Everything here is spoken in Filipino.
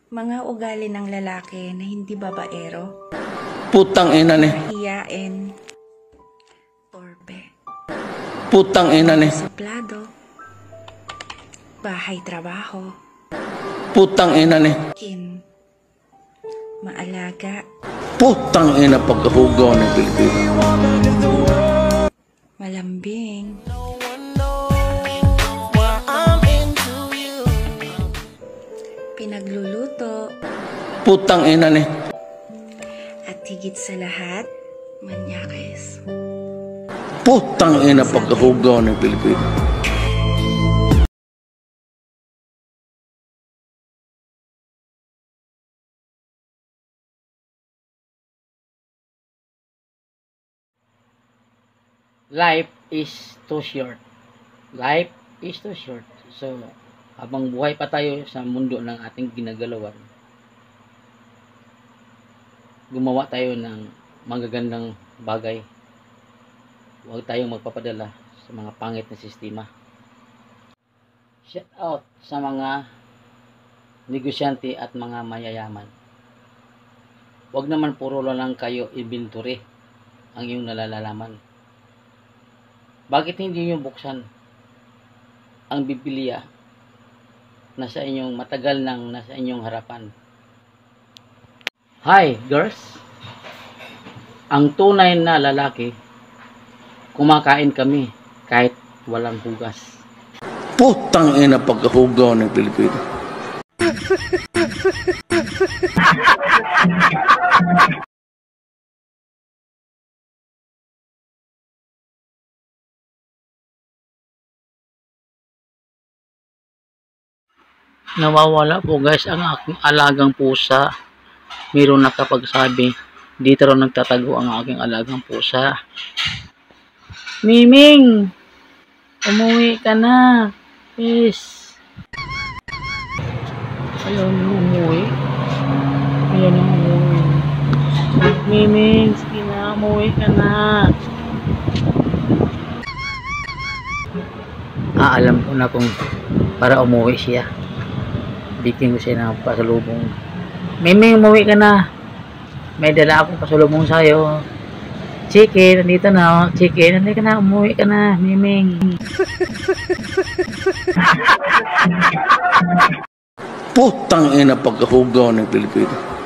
Mga ugali ng lalaki na hindi babaero, Putang ina ni. hiyain, torpe, Putang ina ni. suplado, bahay trabaho, Putang ina ni. kin, maalaga, Putang ina pagkahugaw ng Pilipino. malambing, pinagluluto, Putang ina ni. at higit sa lahat, manyakes. Putang ina pagkahugaw ng Pilipino. Life is too short. Life is too short. So, habang buhay pa tayo sa mundo ng ating ginagalawan, gumawa tayo ng magagandang bagay. Huwag tayong magpapadala sa mga pangit na sistema. Shout out sa mga negosyante at mga mayayaman. Huwag naman puro lang kayo inventory ang iyong nalalaman. Bakit hindi nyo buksan ang Biblia na sa inyong matagal nang nasa inyong harapan? Hi, girls! Ang tunay na lalaki, kumakain kami kahit walang hugas. Putang ina pagkahugaw ng Pilipino. Nawawala po guys ang aking alagang pusa. Mayroon nakapagsabi, dito raw nagtatago ang aking alagang pusa. Miming! Umuwi ka na! Please! Ayaw na umuwi. Ayaw na umuwi. Miming! Sige na, umuwi ka na! Alam ko na kung para umuwi siya. Bikin ko siya ng pasalubong. Miming, umuwi ka na. May dala akong pasalubong sa'yo. Chiki, nandito na. Chiki, nandito ka na. Umuwi ka na, Miming. Putang ina pagkahugaw ng Pilipino.